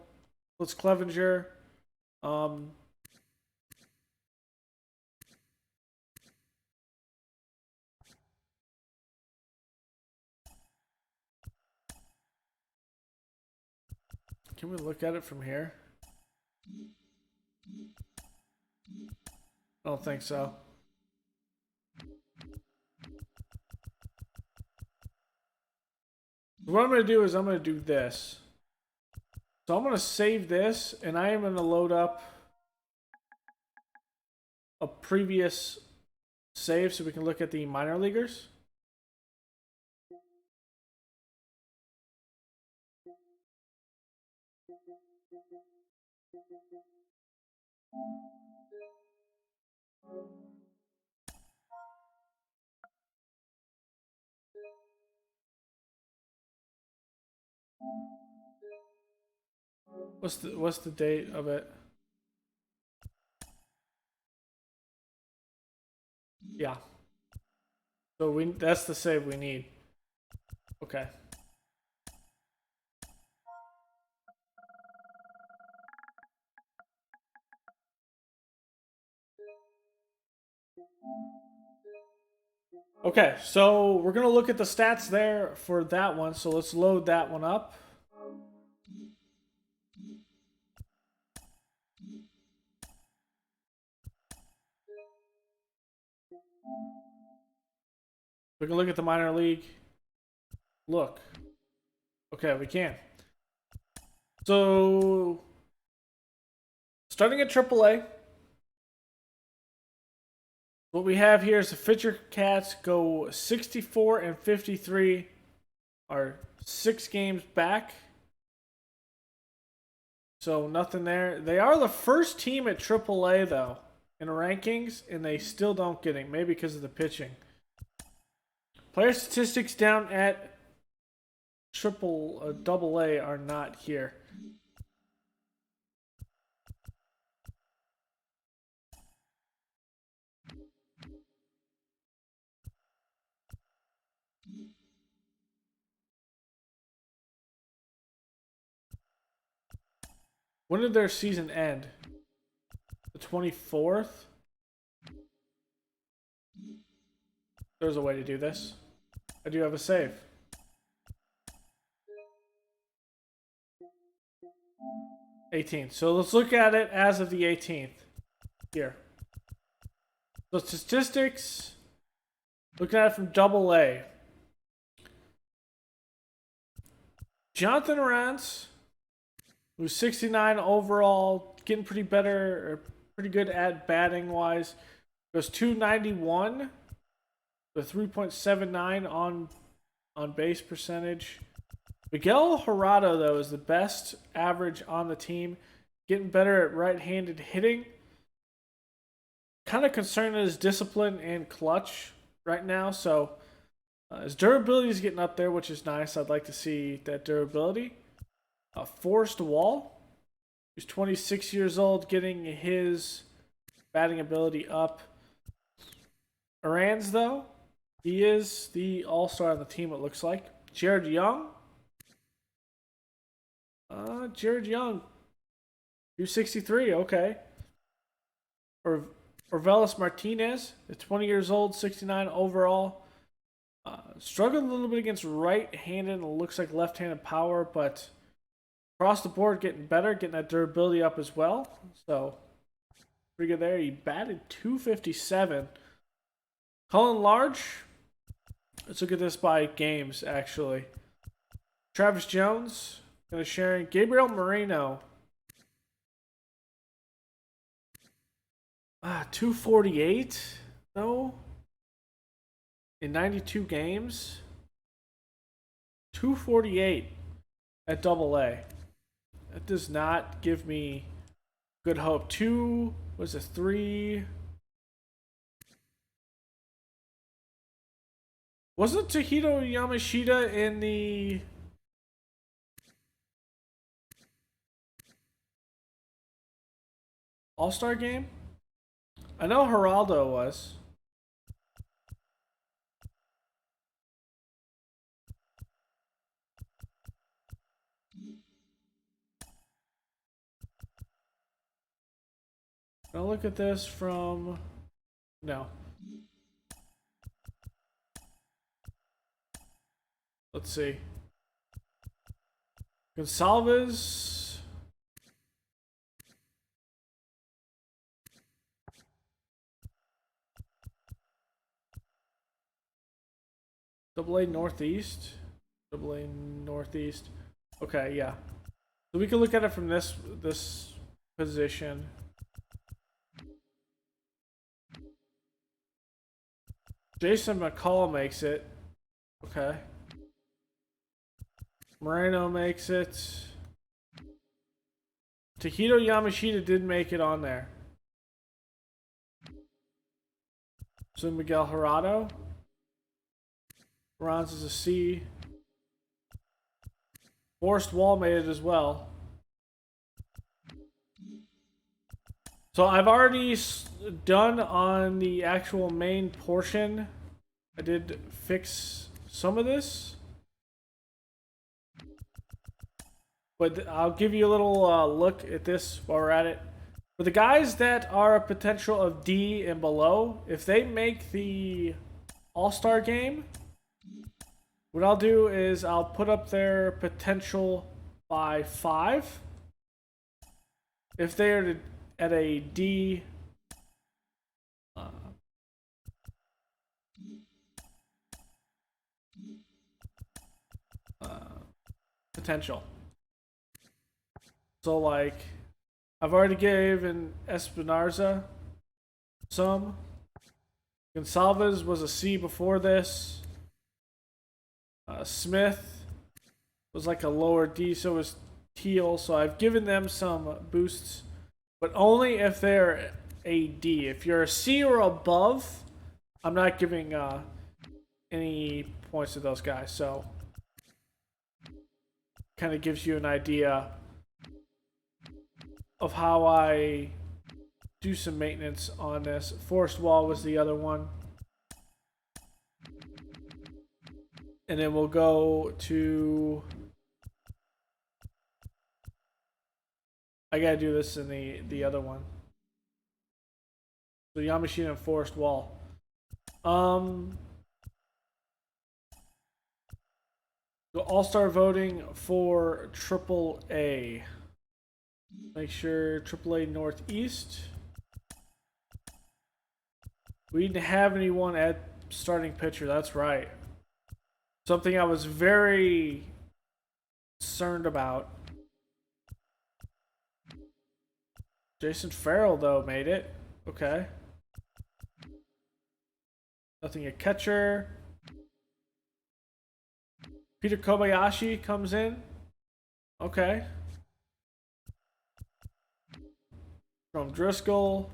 Let's Clevenger. Can we look at it from here? I don't think so. What I'm going to do is I'm going to do this. So I'm going to save this, and I am going to load up a previous save so we can look at the minor leaguers. What's the date of it? Yeah. So that's the save we need. Okay. Okay, so we're going to look at the stats there for that one. So let's load that one up. We can look at the minor league. Look. Okay, we can. So Starting at AAA, what we have here is the Fisher Cats go 64 and 53, are 6 games back. So nothing there. They are the first team at AAA though in the rankings, and they still don't get it. Maybe because of the pitching. Player statistics down at Double A are not here. When did their season end? The 24th? There's a way to do this. I do have a save. '18th. So let's look at it as of the 18th. Here. So statistics. Looking at it from Double A. Jonathan Arantz, who's 69 overall, getting pretty better, or pretty good at batting wise, goes 291 with 3.79 on base percentage. Miguel Jurado, though, is the best average on the team, getting better at right-handed hitting. Kind of concerned at his discipline and clutch right now, so his durability is getting up there, which is nice. I'd like to see that durability. Forrest Wall, who's 26 years old, getting his batting ability up. Arantz, though, he is the all-star on the team, it looks like. Jared Young. Jared Young. 263, okay. Orvelis Martinez, at 20 years old, 69 overall. Struggled a little bit against right-handed and looks like left-handed power, but across the board getting better, getting that durability up as well. So, pretty good there. He batted 257. Colin Large. Let's look at this by games, actually. Travis Jones, going to share. Gabriel Moreno. 248, though. In 92 games. 248 at Double A. That does not give me good hope. 3. Wasn't Tahito Yamashita in the All-Star game? I know Geraldo was. I'll look at this from... No. Let's see. Gonsalves. Double A Northeast. Double A Northeast. Okay, yeah. So we can look at it from this position. Jason McCall makes it. Okay. Moreno makes it. Tahito Yamashita did make it on there. So Miguel Jurado. Bronze is a C. Forrest Wall made it as well. So I've already done on the actual main portion. I did fix some of this. But I'll give you a little look at this while we're at it. For the guys that are a potential of D and below, if they make the All-Star game, what I'll do is I'll put up their potential by 5. If they're at a D, potential. So like I've already given Espinarza some. Gonsalves was a C before this. Smith was like a lower D, so was Teal. So I've given them some boosts, but only if they're a D. If you're a C or above, I'm not giving any points to those guys. So kind of gives you an idea of how I do some maintenance on this. Forest Wall was the other one. And then we'll go to... I gotta do this in the other one. So Yamashita and Forest Wall. All-star voting for AAA. Make sure AAA Northeast. We didn't have anyone at starting pitcher. That's right. Something I was very concerned about. Jason Farrell, though, made it. Okay. Nothing at catcher. Peter Kobayashi comes in. Okay. From Driscoll.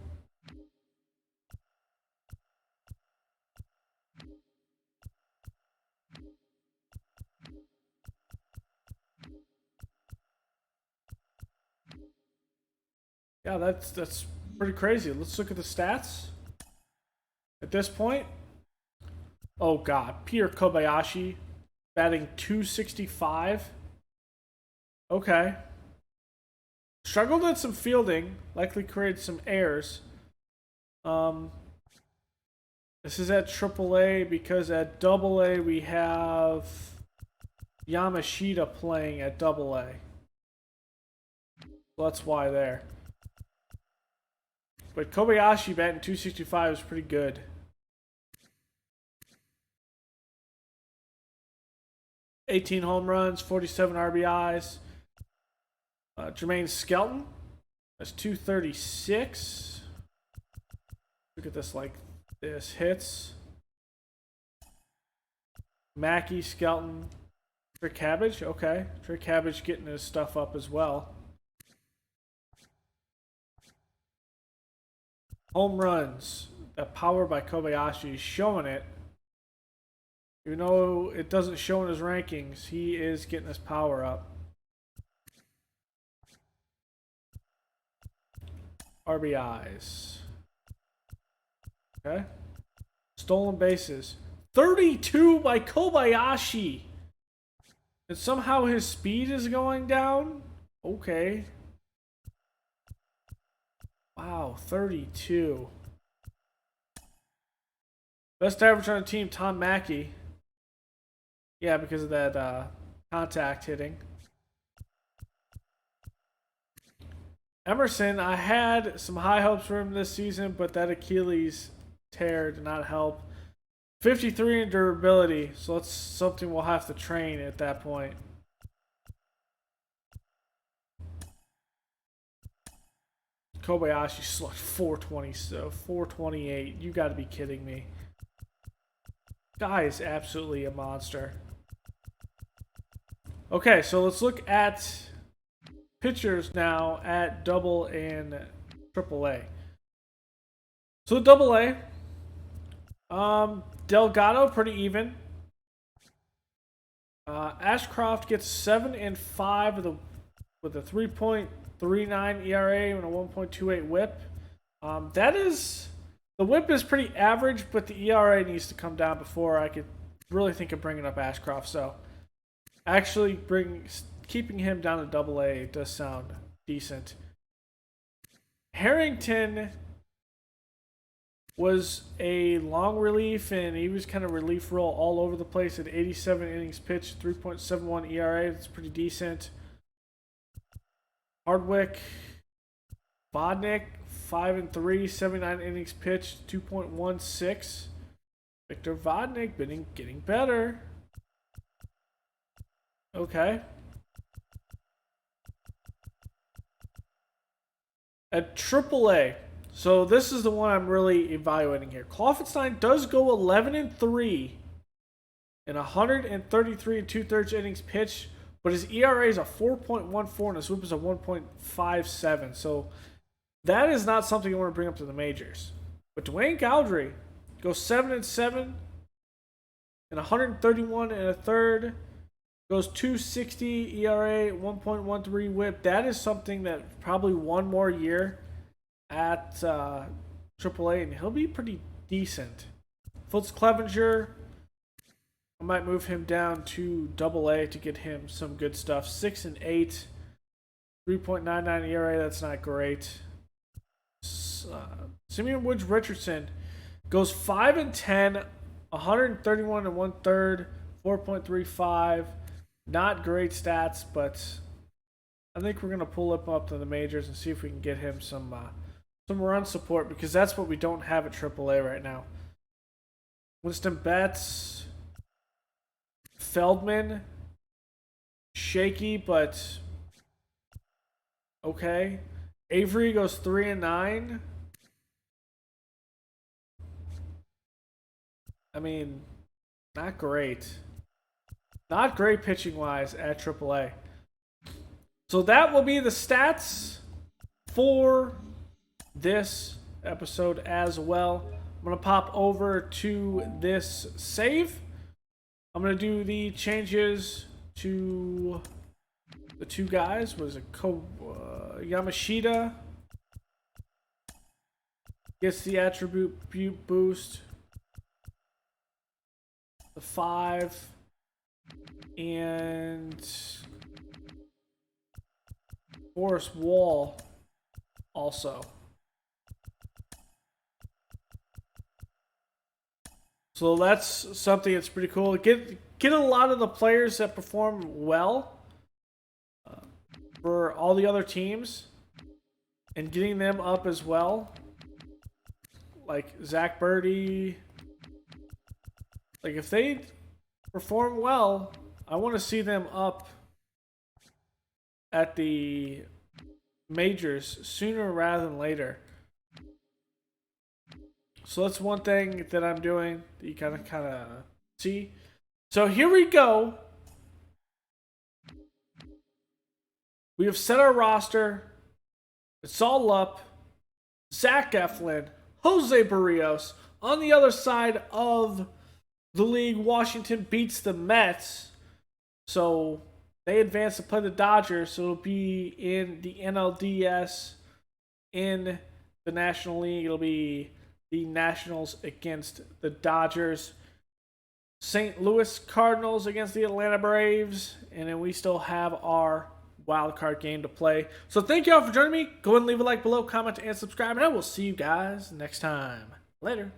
Yeah, that's pretty crazy. Let's look at the stats. At this point, oh god, Peter Kobayashi batting .265. Okay. Struggled at some fielding, likely created some errors. This is at AAA because at AA we have Yamashita playing at AA. So that's why there. But Kobayashi batting .265 is pretty good. $18 home runs, 47 RBIs. Jermaine Skelton, that's .236. Look at this like this. Hits. Mackey, Skelton, Trick Cabbage. Okay. Trick Cabbage getting his stuff up as well. Home runs. That power by Kobayashi is showing it. Even though it doesn't show in his rankings, he is getting his power up. RBIs. Okay. Stolen bases. 32 by Kobayashi. And somehow his speed is going down? Okay. Wow, 32. Best average on the team, Tom Mackey. Yeah, because of that contact hitting. Emerson, I had some high hopes for him this season, but that Achilles tear did not help. 53 in durability, so that's something we'll have to train at that point. Kobayashi slugged 420, so 428. You got to be kidding me. Guy is absolutely a monster. Okay, so let's look at pitchers now at Double and AAA. So Double A, Delgado pretty even. Ashcroft gets 7 and 5 with a 3.39 ERA and a 1.28 WHIP. That is, the WHIP is pretty average, but the ERA needs to come down before I could really think of bringing up Ashcroft. So actually keeping him down to Double A does sound decent. Harrington was a long relief, and he was kind of relief role all over the place at 87 innings pitched, 3.71 ERA. That's pretty decent. Hardwick, Vodnik, 5 and 3, 79 innings pitched, 2.16. Victor Vodnik been getting better. Okay. At AAA, so this is the one I'm really evaluating here. Kloffenstein does go 11-3 in 133 and 2/3 innings pitched, but his ERA is a 4.14 and his WHIP is a 1.57. So that is not something you want to bring up to the majors. But Dwayne Gowdry goes 7-7 in 131 and a third. Goes 2.60 ERA, 1.13 WHIP. That is something that probably one more year at AAA, and he'll be pretty decent. Foots Clevenger, I might move him down to AA to get him some good stuff. 6-8, 3.99 ERA. That's not great. Simeon Woods Richardson goes 5-10, 131 and 1/3, 4.35. Not great stats, but I think we're going to pull him up to the majors and see if we can get him some run support, because that's what we don't have at AAA right now. Winston Betts, Feldman, shaky, but okay. Avery goes 3-9. I mean, not great. Not great pitching-wise at AAA. So that will be the stats for this episode as well. I'm going to pop over to this save. I'm going to do the changes to the two guys. What is it? Yamashita gets the attribute boost. The 5. And Forrest Wall also. So that's something that's pretty cool. Get a lot of the players that perform well for all the other teams and getting them up as well. Like Zach Birdie. Like if they perform well, I want to see them up at the majors sooner rather than later. So that's one thing that I'm doing that you kind of see. So here we go. We have set our roster. It's all up. Zach Eflin, Jose Barrios. On the other side of the league, Washington beats the Mets. So they advance to play the Dodgers. So it'll be in the NLDS in the National League. It'll be the Nationals against the Dodgers. St. Louis Cardinals against the Atlanta Braves. And then we still have our wild card game to play. So thank you all for joining me. Go ahead and leave a like below, comment, and subscribe. And I will see you guys next time. Later.